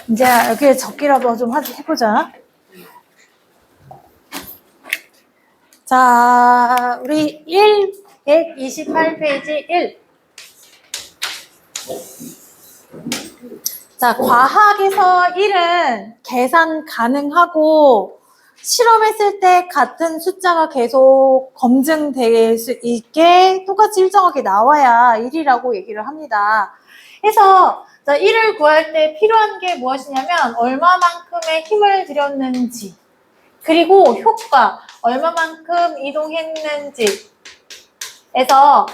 이제 여기에 적기라도 좀 해보자. 자, 우리 128페이지 1. 자, 과학에서 1은 계산 가능하고 실험했을 때 같은 숫자가 계속 검증될 수 있게 똑같이 일정하게 나와야 1이라고 얘기를 합니다. 그래서 자, 1을 구할 때 필요한 게 무엇이냐면 얼마만큼의 힘을 들였는지, 그리고 효과, 얼마만큼 이동했는지. 그래서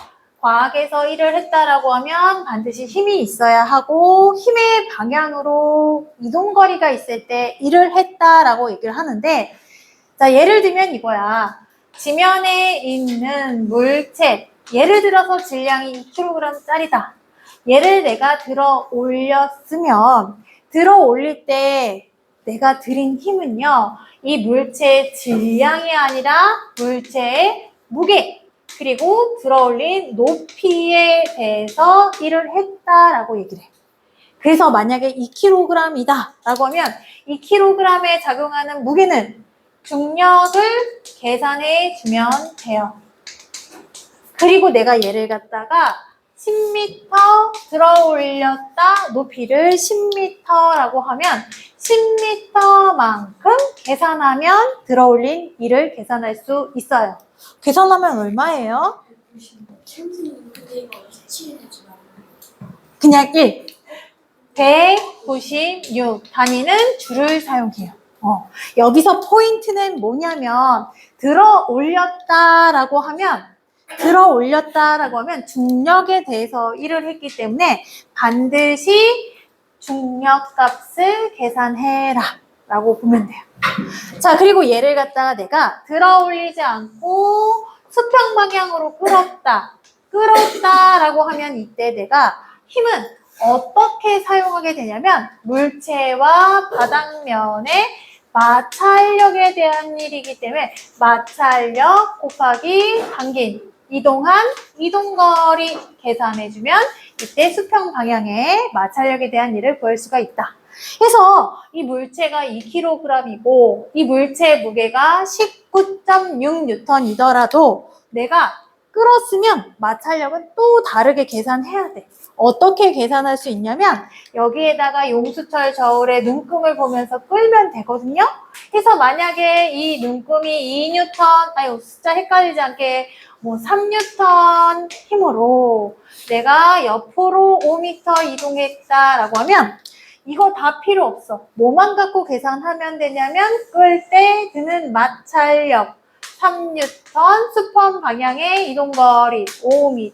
과학에서 1을 했다라고 하면 반드시 힘이 있어야 하고 힘의 방향으로 이동거리가 있을 때 1을 했다라고 얘기를 하는데, 자, 예를 들면 이거야. 지면에 있는 물체, 예를 들어서 질량이 2kg짜리다. 얘를 내가 들어 올렸으면 들어 올릴 때 내가 들인 힘은요, 이 물체의 질량이 아니라 물체의 무게, 그리고 들어 올린 높이에 대해서 1을 했다라고 얘기를 해. 그래서 만약에 2kg이다 라고 하면 2kg에 작용하는 무게는 중력을 계산해 주면 돼요. 그리고 내가 얘를 갖다가 10m 들어 올렸다, 높이를 10m라고 하면 10m만큼 계산하면 들어 올린 1을 계산할 수 있어요. 계산하면 얼마예요? 그냥 1. 196. 단위는 줄을 사용해요. 여기서 포인트는 뭐냐면 들어 올렸다라고 하면 중력에 대해서 1을 했기 때문에 반드시 중력값을 계산해라 라고 보면 돼요. 자, 그리고 얘를 갖다가 내가 들어 올리지 않고 수평 방향으로 끌었다라고 하면 이때 내가 힘은 어떻게 사용하게 되냐면 물체와 바닥면의 마찰력에 대한 일이기 때문에 마찰력 곱하기 당긴 이동한 이동거리 계산해주면 이때 수평 방향의 마찰력에 대한 일을 구할 수가 있다. 그래서 이 물체가 2kg이고 이 물체의 무게가 19.6N이더라도 내가 끌었으면 마찰력은 또 다르게 계산해야 돼. 어떻게 계산할 수 있냐면 여기에다가 용수철 저울에 눈금을 보면서 끌면 되거든요. 그래서 만약에 이 눈금이 2N, 숫자 헷갈리지 않게 3N 힘으로 내가 옆으로 5m 이동했다라고 하면 이거 다 필요 없어. 뭐만 갖고 계산하면 되냐면 끌 때 드는 마찰력 3N, 수평 방향의 이동거리 5m,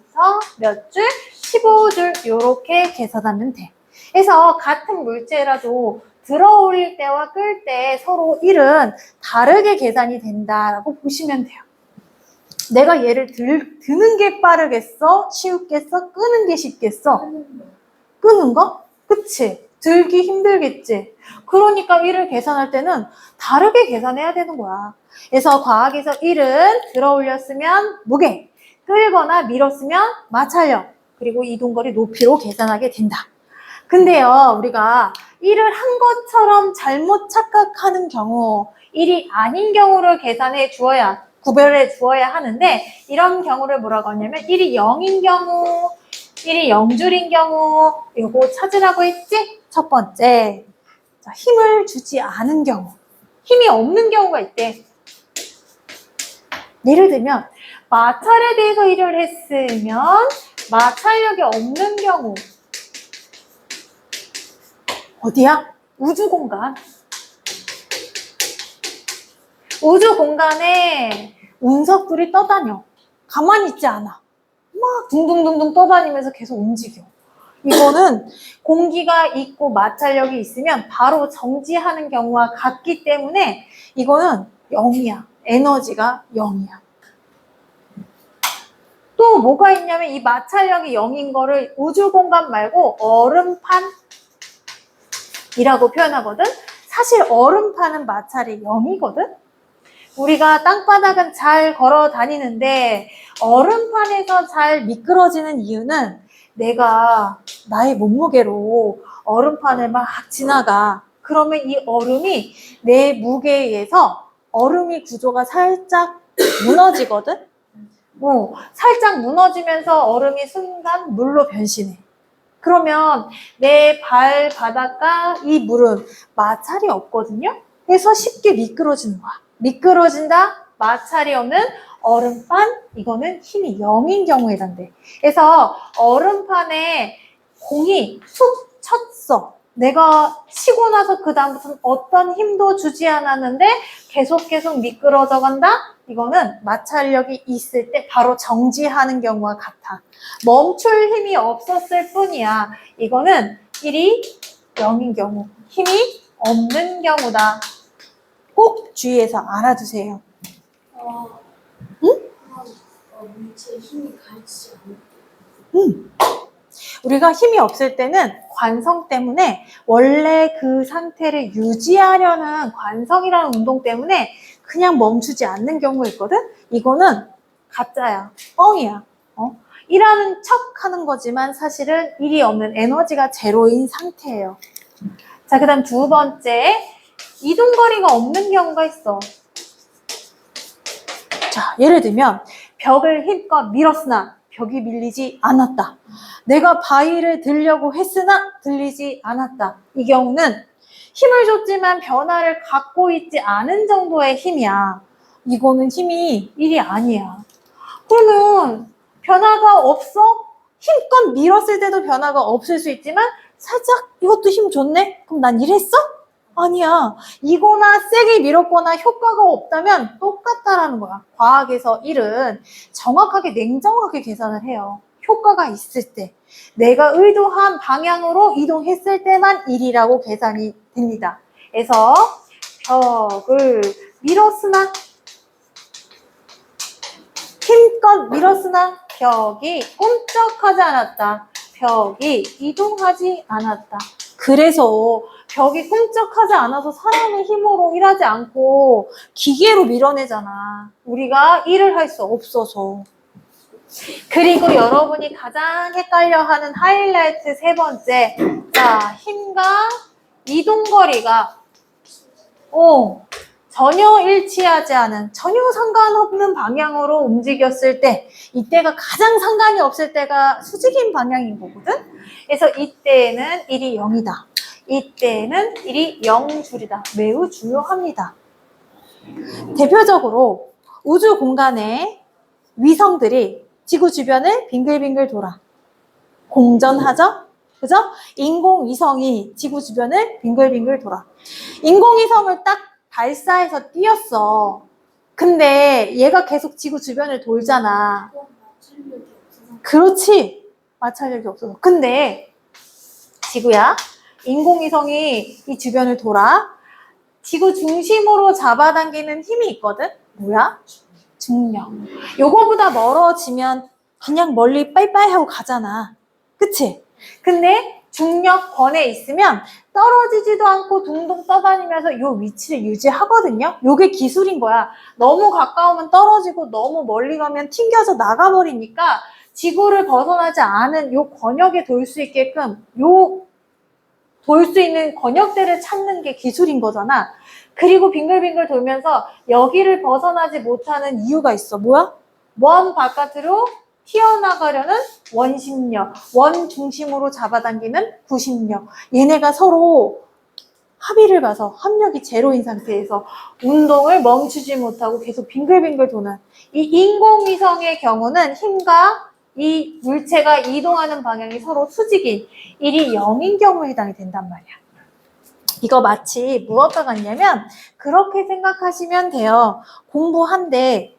몇 줄? 15줄 이렇게 계산하면 돼. 그래서 같은 물체라도 들어 올릴 때와 끌 때 서로 1은 다르게 계산이 된다라고 보시면 돼요. 내가 얘를 드는 게 빠르겠어? 쉽겠어? 끄는 게 쉽겠어? 끄는 거? 그치? 들기 힘들겠지? 그러니까 1을 계산할 때는 다르게 계산해야 되는 거야. 그래서 과학에서 1은 들어 올렸으면 무게, 끌거나 밀었으면 마찰력, 그리고 이동거리 높이로 계산하게 된다. 근데요, 우리가 1을 한 것처럼 잘못 착각하는 경우, 1이 아닌 경우를 계산해 주어야, 구별해 주어야 하는데, 이런 경우를 뭐라고 하냐면 1이 0인 경우, 1이 0줄인 경우, 요거 찾으라고 했지? 첫 번째, 자, 힘을 주지 않은 경우, 힘이 없는 경우가 있대. 예를 들면 마찰에 대해서 1을 했으면 마찰력이 없는 경우 어디야? 우주공간. 우주공간에 운석들이 떠다녀. 가만히 있지 않아. 막 둥둥둥둥 떠다니면서 계속 움직여. 이거는 공기가 있고 마찰력이 있으면 바로 정지하는 경우와 같기 때문에 이거는 0이야. 에너지가 0이야. 또 뭐가 있냐면 이 마찰력이 0인 거를 우주공간 말고 얼음판이라고 표현하거든. 사실 얼음판은 마찰이 0이거든. 우리가 땅바닥은 잘 걸어 다니는데 얼음판에서 잘 미끄러지는 이유는 내가 나의 몸무게로 얼음판을 막 지나가. 그러면 이 얼음이 내 무게에 의해서 얼음이 구조가 살짝 무너지거든? 살짝 무너지면서 얼음이 순간 물로 변신해. 그러면 내 발바닥과 이 물은 마찰이 없거든요? 그래서 쉽게 미끄러지는 거야. 미끄러진다? 마찰이 없는 얼음판? 이거는 힘이 0인 경우에 해당돼. 그래서 얼음판에 공이 툭 쳤어. 내가 치고 나서 그 다음부터는 어떤 힘도 주지 않았는데 계속 미끄러져 간다? 이거는 마찰력이 있을 때 바로 정지하는 경우와 같아. 멈출 힘이 없었을 뿐이야. 이거는 1이 0인 경우, 힘이 없는 경우다. 꼭 주의해서 알아두세요. 응? 물체에 힘이 가지 않을 우리가 힘이 없을 때는 관성 때문에 원래 그 상태를 유지하려는 관성이라는 운동 때문에 그냥 멈추지 않는 경우가 있거든? 이거는 가짜야. 뻥이야. 일하는 척 하는 거지만 사실은 일이 없는 에너지가 제로인 상태예요. 자, 그 다음 두 번째. 이동거리가 없는 경우가 있어. 자, 예를 들면 벽을 힘껏 밀었으나 벽이 밀리지 않았다. 내가 바위를 들려고 했으나 들리지 않았다. 이 경우는 힘을 줬지만 변화를 갖고 있지 않은 정도의 힘이야. 이거는 힘이 1이 아니야. 그러면 변화가 없어? 힘껏 밀었을 때도 변화가 없을 수 있지만 살짝 이것도 힘 줬네? 그럼 난 일했어? 아니야. 이거나 세게 밀었거나 효과가 없다면 똑같다라는 거야. 과학에서 일은 정확하게 냉정하게 계산을 해요. 효과가 있을 때. 내가 의도한 방향으로 이동했을 때만 일이라고 계산이 됩니다. 그래서 벽을 밀었으나 힘껏 밀었으나 벽이 꿈쩍하지 않았다. 벽이 이동하지 않았다. 그래서 벽이 꿈쩍하지 않아서 사람의 힘으로 일하지 않고 기계로 밀어내잖아. 우리가 일을 할 수 없어서. 그리고 여러분이 가장 헷갈려하는 하이라이트 세 번째. 자, 힘과 이동거리가 전혀 일치하지 않은, 전혀 상관없는 방향으로 움직였을 때, 이때가 가장 상관이 없을 때가 수직인 방향인 거거든? 그래서 이때는 1이 0이다. 이때는 1이 0줄이다. 매우 중요합니다. 대표적으로 우주 공간에 위성들이 지구 주변을 빙글빙글 돌아. 공전하죠? 그죠? 인공위성이 지구 주변을 빙글빙글 돌아. 인공위성을 딱 발사해서 띄었어. 근데 얘가 계속 지구 주변을 돌잖아. 마찰력이 없어서. 그렇지. 마찰력이 없어서. 근데 지구야, 인공위성이 이 주변을 돌아. 지구 중심으로 잡아당기는 힘이 있거든? 뭐야? 중력. 요거보다 멀어지면 그냥 멀리 빠이빠이 하고 가잖아. 그치? 근데 중력권에 있으면 떨어지지도 않고 둥둥 떠다니면서 요 위치를 유지하거든요. 요게 기술인 거야. 너무 가까우면 떨어지고 너무 멀리 가면 튕겨져 나가버리니까 지구를 벗어나지 않은 요 권역에 돌 수 있게끔 돌 수 있는 권역대를 찾는 게 기술인 거잖아. 그리고 빙글빙글 돌면서 여기를 벗어나지 못하는 이유가 있어. 뭐야? 먼 바깥으로 튀어나가려는 원심력, 원 중심으로 잡아당기는 구심력. 얘네가 서로 합의를 봐서 합력이 제로인 상태에서 운동을 멈추지 못하고 계속 빙글빙글 도는 이 인공위성의 경우는 힘과 이 물체가 이동하는 방향이 서로 수직인 1이 0인 경우에 해당이 된단 말이야. 이거 마치 무엇과 같냐면 그렇게 생각하시면 돼요. 공부하는데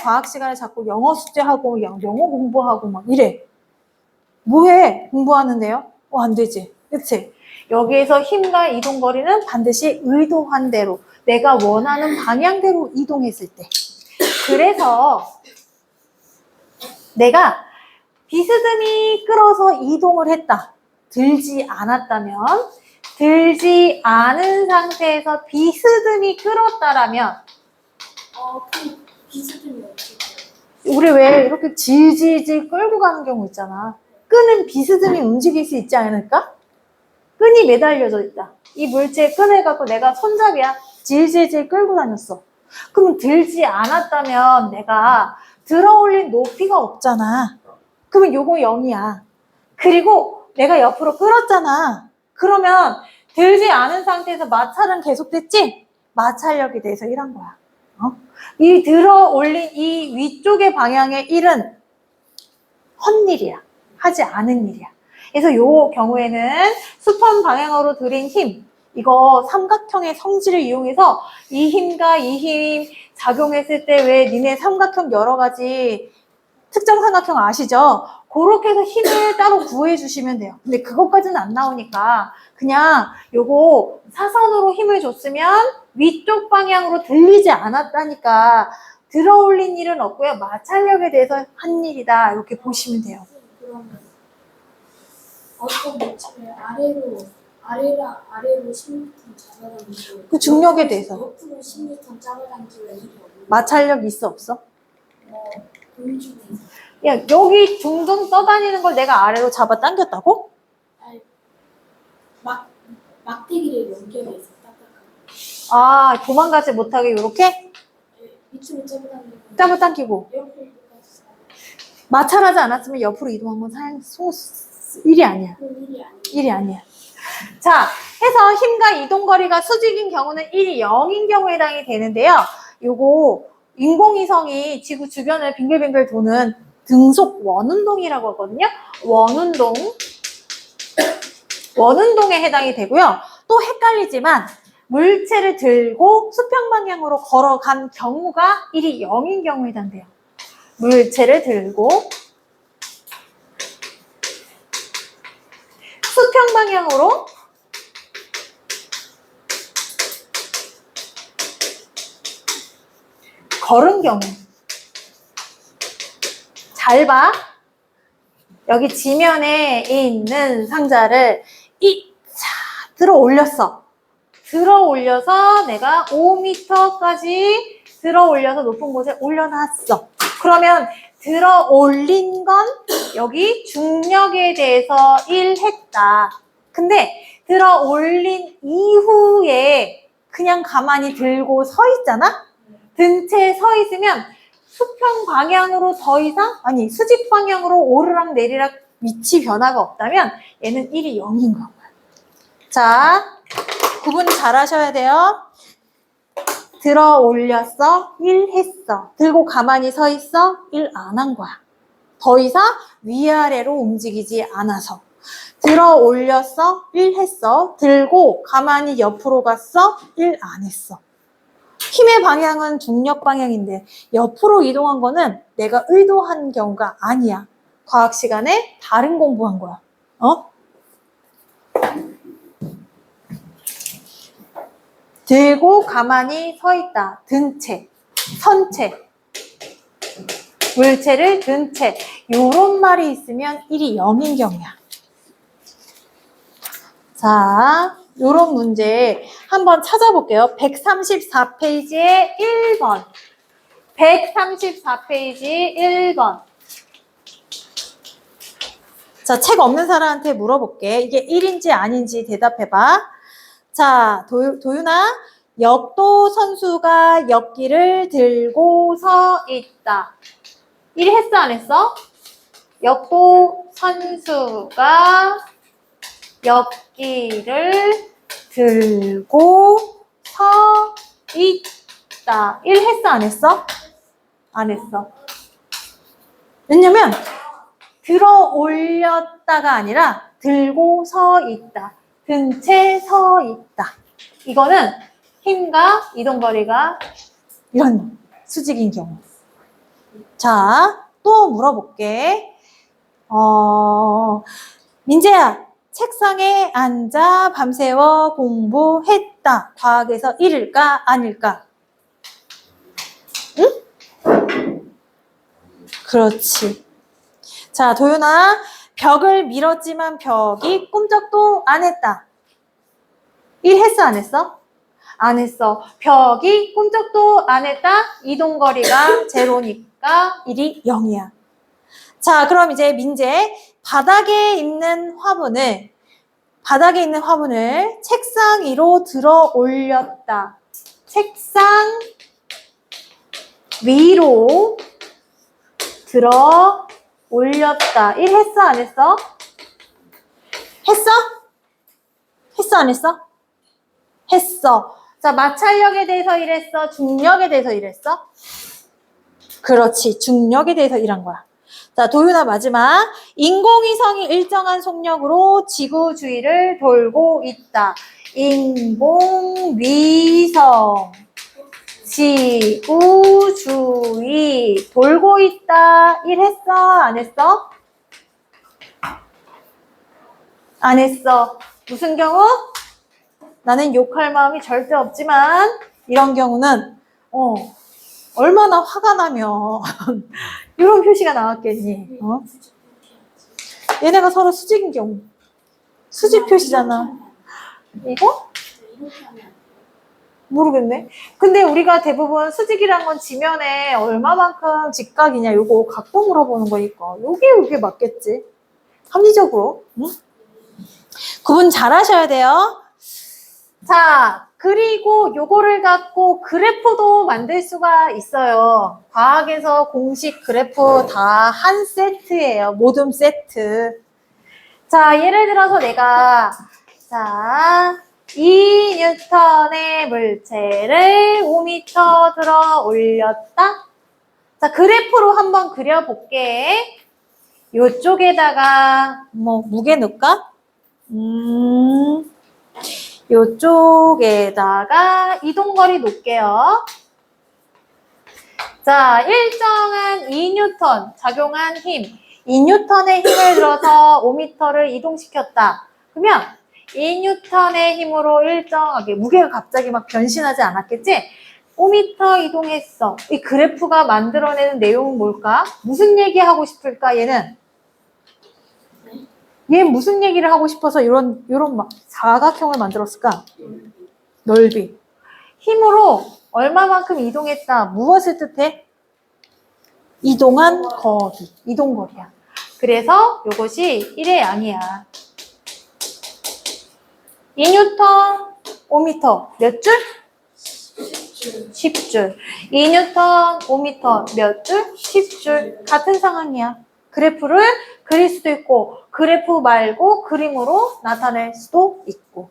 과학 시간에 자꾸 영어 숙제하고 영어 공부하고 막 이래. 뭐해? 공부하는데요? 안 되지. 그치? 여기에서 힘과 이동거리는 반드시 의도한 대로 내가 원하는 방향대로 이동했을 때. 그래서 내가 비스듬히 끌어서 이동을 했다. 들지 않았다면, 들지 않은 상태에서 비스듬히 끌었다라면 그 비스듬히 어떻게 우리 왜 이렇게 질질질 끌고 가는 경우 있잖아. 끈은 비스듬히 움직일 수 있지 않을까? 끈이 매달려져 있다. 이 물체에 끈을 갖고 내가 손잡이야. 질질질 끌고 다녔어. 그럼 들지 않았다면 내가 들어올린 높이가 없잖아. 그러면 요거 0이야. 그리고 내가 옆으로 끌었잖아. 그러면 들지 않은 상태에서 마찰은 계속됐지? 마찰력에 대해서 1한 거야. 이 들어 올린 이 위쪽의 방향의 1은 헛일이야. 하지 않은 일이야. 그래서 요 경우에는 수평 방향으로 들인 힘, 이거 삼각형의 성질을 이용해서 이 힘과 이 힘 작용했을 때 왜 니네 삼각형 여러 가지 특정 삼각형 아시죠? 그렇게 해서 힘을 따로 구해 주시면 돼요. 근데 그것까지는 안 나오니까 그냥 요거 사선으로 힘을 줬으면 위쪽 방향으로 들리지 않았다니까 들어올린 일은 없고요. 마찰력에 대해서 한 일이다. 이렇게 보시면 돼요. 그러면 어떤 물체를 아래로 10m 잡아당기고 그 중력에 대해서. 옆으로 10m 잡아당기면 일이 없는 마찰력 있어 없어? 공중에서 야, 여기 둥둥 떠다니는 걸 내가 아래로 잡아 당겼다고? 막대기를 연결해서 딱딱하게 아, 도망가지 못하게 이렇게 밑으로 잡아당기고 잡아 당기고 옆으로 마찰하지 않았으면 옆으로 이동한 건 일이 아니야. 그런 일이 아니에요. 일이 아니야. 자, 해서 힘과 이동거리가 수직인 경우는 1이 0인 경우에 해당이 되는데요. 요거 인공위성이 지구 주변을 빙글빙글 도는 등속 원운동이라고 하거든요. 원운동에 해당이 되고요. 또 헷갈리지만 물체를 들고 수평 방향으로 걸어간 경우가 1이 0인 경우에 해당돼요. 물체를 들고 수평 방향으로 걸은 경우. 잘 봐. 여기 지면에 있는 상자를 들어 올렸어. 들어 올려서 내가 5m까지 들어 올려서 높은 곳에 올려놨어. 그러면 들어 올린 건 여기 중력에 대해서 1 했다. 근데 들어 올린 이후에 그냥 가만히 들고 서 있잖아? 든 채 서 있으면 수평 방향으로 더 이상, 아니 수직 방향으로 오르락 내리락 위치 변화가 없다면 얘는 1이 0인 거야. 자, 구분 잘 하셔야 돼요. 들어 올렸어, 1 했어. 들고 가만히 서 있어, 1 안 한 거야. 더 이상 위아래로 움직이지 않아서. 들어 올렸어, 1 했어. 들고 가만히 옆으로 갔어, 1 안 했어. 힘의 방향은 중력 방향인데 옆으로 이동한 거는 내가 의도한 경우가 아니야. 과학 시간에 다른 공부한 거야. 들고 가만히 서 있다. 든 채, 선 채, 물체를 든 채. 요런 말이 있으면 1이 0인 경우야. 자, 요런 문제 한번 찾아볼게요. 134페이지에 1번. 134페이지 1번. 자, 책 없는 사람한테 물어볼게. 이게 1인지 아닌지 대답해봐. 자, 도윤아. 역도 선수가 역기를 들고 서 있다. 1 했어, 안 했어? 역도 선수가 역기를 들고 서 있다. 1 했어, 안 했어? 안 했어. 왜냐면 들어 올렸다가 아니라 들고 서 있다. 든 채 서 있다. 이거는 힘과 이동거리가 이런 수직인 경우. 자, 또 물어볼게. 민재야, 책상에 앉아 밤새워 공부했다. 과학에서 1일까 아닐까? 응? 그렇지. 자, 도윤아, 벽을 밀었지만 벽이 꿈쩍도 안 했다. 1 했어, 안 했어? 안 했어. 벽이 꿈쩍도 안 했다. 이동거리가 제로니까 1이 0이야. 자, 그럼 이제 민재 바닥에 있는 화분을 책상 위로 들어 올렸다. 책상 위로 들어 올렸다. 1 했어, 안 했어? 했어? 했어, 안 했어? 했어. 자, 마찰력에 대해서 일했어? 중력에 대해서 일했어? 그렇지. 중력에 대해서 일한 거야. 자, 도윤아 마지막. 인공위성이 일정한 속력으로 지구 주위를 돌고 있다. 인공위성. 지구 주위 돌고 있다. 일했어? 안 했어? 안 했어. 무슨 경우? 나는 욕할 마음이 절대 없지만 이런 경우는 얼마나 화가 나면 이런 표시가 나왔겠니? 얘네가 서로 수직인 경우. 수직 표시잖아. 이거? 이렇게 하면 안 돼. 모르겠네. 근데 우리가 대부분 수직이란 건 지면에 얼마만큼 직각이냐 요거 갖고 물어보는 거니까 요게 맞겠지. 합리적으로. 응? 구분 잘 하셔야 돼요. 자, 그리고 요거를 갖고 그래프도 만들 수가 있어요. 과학에서 공식 그래프 다 한 세트예요. 모둠 세트. 자, 예를 들어서 내가 2N의 물체를 5m 들어 올렸다. 자, 그래프로 한번 그려볼게. 요쪽에다가 무게 넣을까? 요쪽에다가 이동거리 놓을게요. 자, 일정한 2N 작용한 힘. 2N의 힘을 들어서 5m를 이동시켰다. 그러면 2N의 힘으로 일정하게 무게가 갑자기 막 변신하지 않았겠지? 5m 이동했어. 이 그래프가 만들어내는 내용은 뭘까? 무슨 얘기하고 싶을까, 얘는? 얘 무슨 얘기를 하고 싶어서 이런 막 사각형을 만들었을까? 넓이. 힘으로 얼마만큼 이동했다. 무엇을 뜻해? 이동한 거리. 이동거리야. 그래서 이것이 1의 양이야. 2N, 5m. 몇 줄? 10줄. 2N, 5m. 몇 줄? 10줄. 같은 상황이야. 그래프를 그릴 수도 있고 그래프 말고 그림으로 나타낼 수도 있고.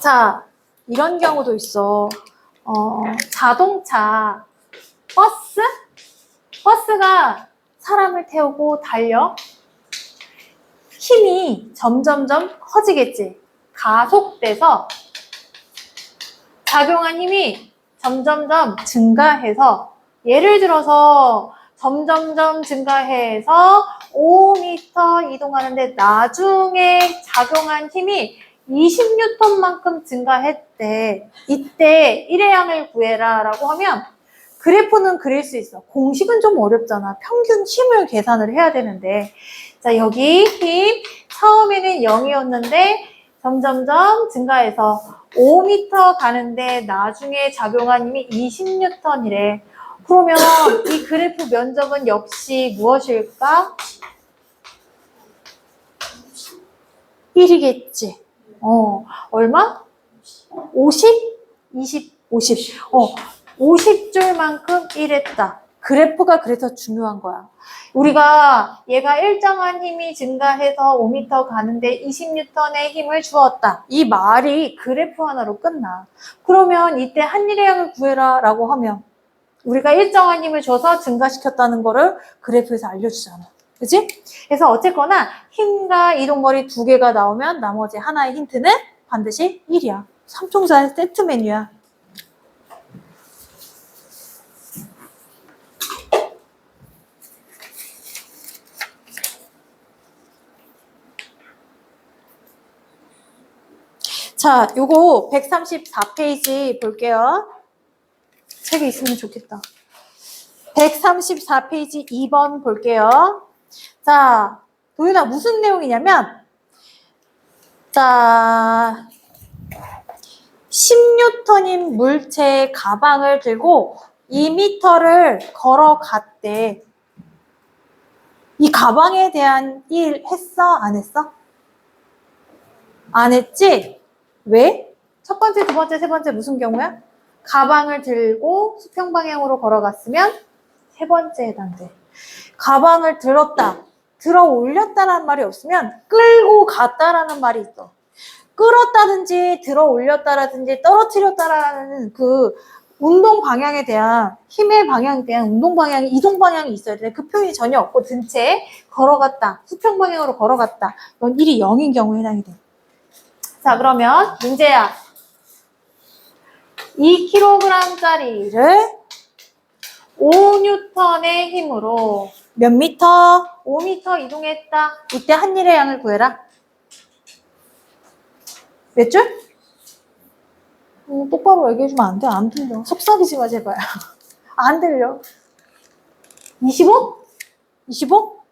자, 이런 경우도 있어. 자동차, 버스가 사람을 태우고 달려. 힘이 점점점 커지겠지. 가속돼서 작용한 힘이 점점점 증가해서 예를 들어서 점점점 증가해서 5m 이동하는데 나중에 작용한 힘이 20N만큼 증가했대. 이때 1의 양을 구해라 라고 하면 그래프는 그릴 수 있어. 공식은 좀 어렵잖아. 평균 힘을 계산을 해야 되는데. 자, 여기 힘 처음에는 0이었는데 점점점 증가해서 5m 가는데 나중에 작용한 힘이 20N이래. 그러면 이 그래프 면적은 역시 무엇일까? 1이겠지. 얼마? 50? 20? 50. 50줄만큼 일했다. 그래프가 그래서 중요한 거야. 우리가 얘가 일정한 힘이 증가해서 5m 가는데 20N의 힘을 주었다. 이 말이 그래프 하나로 끝나. 그러면 이때 한일의 양을 구해라 라고 하면 우리가 일정한 힘을 줘서 증가시켰다는 거를 그래프에서 알려주잖아. 그치? 그래서 어쨌거나 힘과 이동거리 두 개가 나오면 나머지 하나의 힌트는 반드시 1이야. 삼총사 세트 메뉴야. 자, 요거 134페이지 볼게요. 책에 있으면 좋겠다. 134페이지 2번 볼게요. 자, 도윤아 무슨 내용이냐면 자, 10N인 물체의 가방을 들고 2m를 걸어갔대. 이 가방에 대한 일 했어? 안 했어? 안 했지? 왜? 첫 번째, 두 번째, 세 번째 무슨 경우야? 가방을 들고 수평 방향으로 걸어갔으면 세 번째에 해당돼. 가방을 들었다, 들어 올렸다라는 말이 없으면 끌고 갔다라는 말이 있어. 끌었다든지 들어 올렸다라든지 떨어뜨렸다라는 그 운동 방향에 대한 힘의 방향에 대한 운동 방향이 이동 방향이 있어야 돼. 그 표현이 전혀 없고 든 채 걸어갔다, 수평 방향으로 걸어갔다. 이건 1이 0인 경우에 해당이 돼. 자, 그러면 문제야. 2kg짜리를 5N의 힘으로 몇 미터? 5m 이동했다. 이때 한 일의 양을 구해라. 몇 줄? 똑바로 얘기해주면 안 돼. 안 들려. 속삭이지 마, 제발. 안 들려. 25? 25?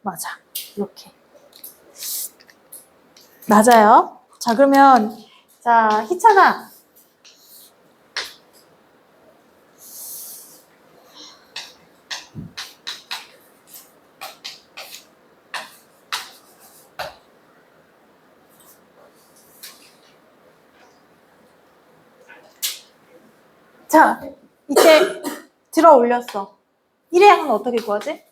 맞아. 이렇게. 맞아요. 자, 그러면, 자, 희찬아. 자, 이때 들어 올렸어. 1의 양은 어떻게 구하지?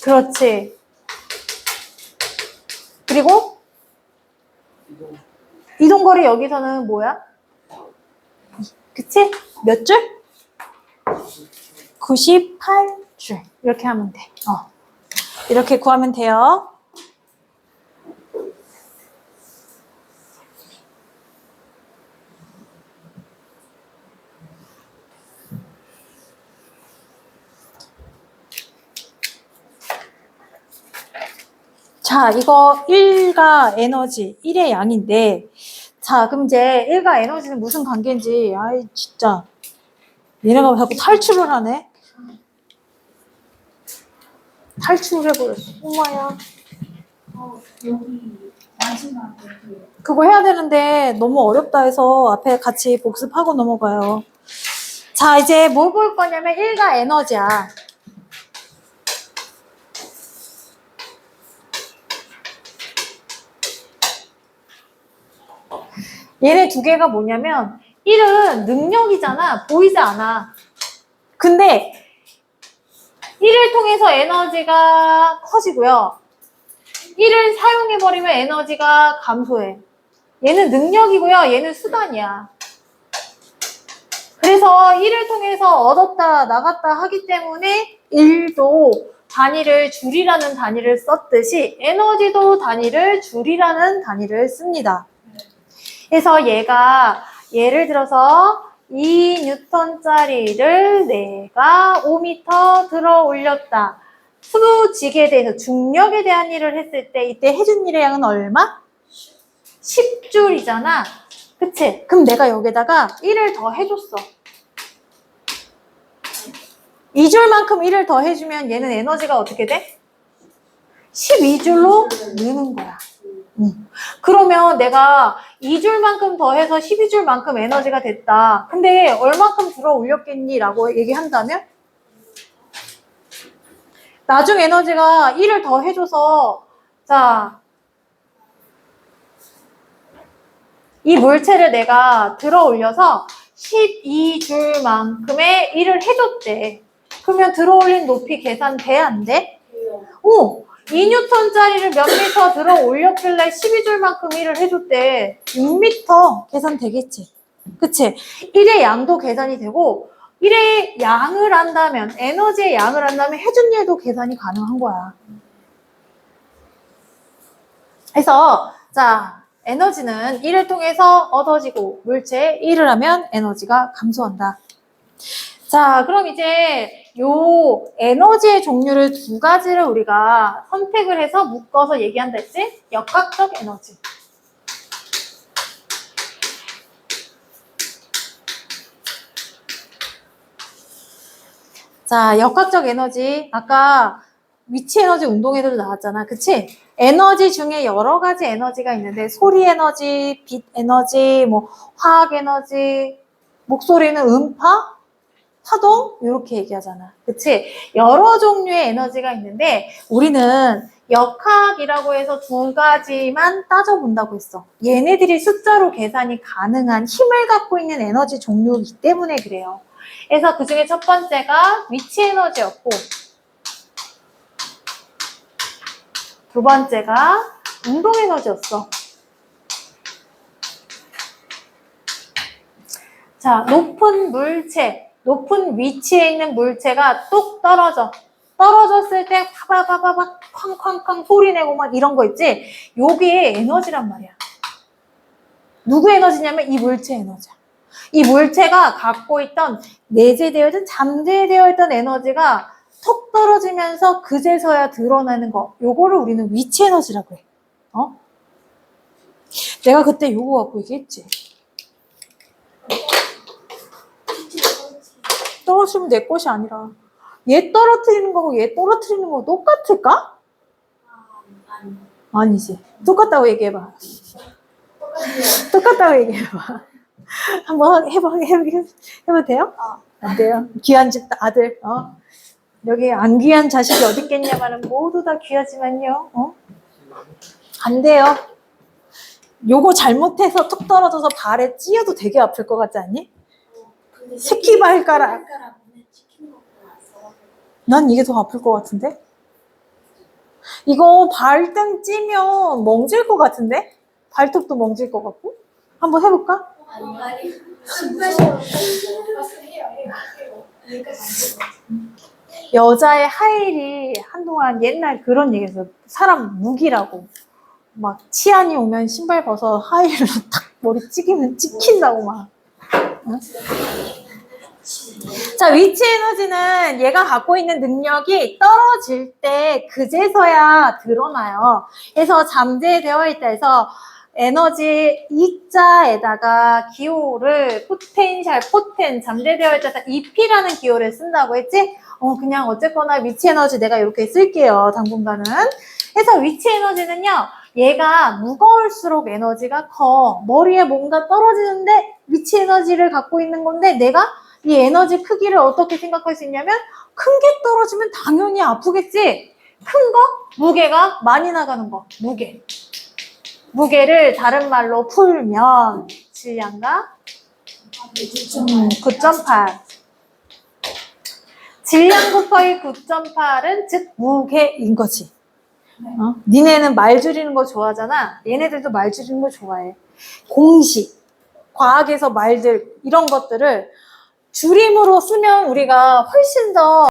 그렇지. 그리고 이동거리 여기서는 뭐야? 그치? 몇 줄? 98줄. 이렇게 하면 돼. 이렇게 구하면 돼요. 자, 이거 1과 에너지, 1의 양인데, 자, 그럼 이제 1과 에너지는 무슨 관계인지, 아이, 진짜. 얘네가 자꾸 탈출을 하네? 탈출을 해버렸어. 엄마야. 여기 마지막에 그거 해야 되는데 너무 어렵다 해서 앞에 같이 복습하고 넘어가요. 자, 이제 뭐 볼 거냐면 1과 에너지야. 얘네 두 개가 뭐냐면 1은 능력이잖아. 보이지 않아. 근데 1을 통해서 에너지가 커지고요. 1을 사용해버리면 에너지가 감소해. 얘는 능력이고요. 얘는 수단이야. 그래서 1을 통해서 얻었다 나갔다 하기 때문에 1도 단위를 줄이라는 단위를 썼듯이 에너지도 단위를 줄이라는 단위를 씁니다. 그래서 얘가 예를 들어서 2N짜리를 내가 5m 들어 올렸다. 수직에 대해서 중력에 대한 일을 했을 때 이때 해준 일의 양은 얼마? 10줄이잖아. 그치? 그럼 내가 여기다가 1을 더 해줬어. 2줄만큼 1을 더 해주면 얘는 에너지가 어떻게 돼? 12줄로 느는 거야. 그러면 내가 2줄만큼 더해서 12줄만큼 에너지가 됐다. 근데 얼만큼 들어 올렸겠니? 라고 얘기한다면 나중 에너지가 1을 더 해줘서 자, 이 물체를 내가 들어 올려서 12줄만큼의 1을 해줬대. 그러면 들어 올린 높이 계산돼? 안 돼? 오! 2N짜리를 몇 미터 들어 올렸길래 12줄만큼 1을 해줬대. 6미터 계산 되겠지. 그치? 1의 양도 계산이 되고 1의 양을 한다면, 에너지의 양을 한다면 해준 일도 계산이 가능한 거야. 그래서 자, 에너지는 1을 통해서 얻어지고 물체에 1을 하면 에너지가 감소한다. 자, 그럼 이제 요 에너지의 종류를 두 가지를 우리가 선택을 해서 묶어서 얘기한다 했지? 역학적 에너지. 자, 역학적 에너지. 아까 위치 에너지, 운동 에너지 나왔잖아. 그치? 에너지 중에 여러 가지 에너지가 있는데, 소리 에너지, 빛 에너지, 뭐, 화학 에너지, 목소리는 음파? 파동? 이렇게 얘기하잖아. 그치? 여러 종류의 에너지가 있는데, 우리는 역학이라고 해서 두 가지만 따져본다고 했어. 얘네들이 숫자로 계산이 가능한 힘을 갖고 있는 에너지 종류이기 때문에 그래요. 그래서 그 중에 첫 번째가 위치 에너지였고, 두 번째가 운동 에너지였어. 자, 높은 물체, 높은 위치에 있는 물체가 뚝 떨어져. 떨어졌을 때 파바바바박 쾅쾅쾅 소리 내고 막 이런 거 있지? 요게 에너지란 말이야. 누구 에너지냐면 이 물체 에너지야. 이 물체가 갖고 있던 내재되어 있던 잠재되어 있던 에너지가 톡 떨어지면서 그제서야 드러나는 거. 요거를 우리는 위치 에너지라고 해. 어? 내가 그때 요거 갖고 얘기했지. 떨어지면 내 것이 아니라 얘 떨어뜨리는 거고 얘 떨어뜨리는 거 똑같을까? 아니. 아니지. 똑같다고 얘기해봐. 똑같다고 얘기해봐. 한번 해봐도 돼요? 안 돼요. 귀한 집 아들. 여기 안 귀한 자식이 어디 있겠냐마는 모두 다 귀하지만요. 안 돼요. 요거 잘못해서 툭 떨어져서 발에 찧어도 되게 아플 것 같지 않니? 근데 새끼 발가락. 눈에 찍히는 것보다 써. 난 이게 더 아플 것 같은데? 이거 발등 찌면 멍질 것 같은데? 발톱도 멍질 것 같고? 한번 해볼까? 아니. 신발처럼 해요. 여기까지 여자의 하일이 한동안 옛날 그런 얘기했어. 사람 무기라고. 막 치안이 오면 신발 벗어 하일로 탁 머리 찍히면 찍힌다고 막. 응? 자, 위치 에너지는 얘가 갖고 있는 능력이 떨어질 때 그제서야 드러나요. 그래서 잠재되어 있다 해서 에너지 E자에다가 기호를 포텐 잠재되어 있다 해서 EP라는 기호를 쓴다고 했지? 그냥 어쨌거나 위치 에너지 내가 이렇게 쓸게요, 당분간은. 그래서 위치 에너지는요, 얘가 무거울수록 에너지가 커. 머리에 뭔가 떨어지는데 위치 에너지를 갖고 있는 건데 내가 이 에너지 크기를 어떻게 생각할 수 있냐면 큰 게 떨어지면 당연히 아프겠지? 큰 거? 무게가 많이 나가는 거. 무게를 다른 말로 풀면 질량과 9.8. 질량 곱하기 9.8은 즉 무게인 거지. 니네는 말 줄이는 거 좋아하잖아. 얘네들도 말 줄이는 거 좋아해. 공식, 과학에서 말들 이런 것들을 줄임으로 쓰면 우리가 훨씬 더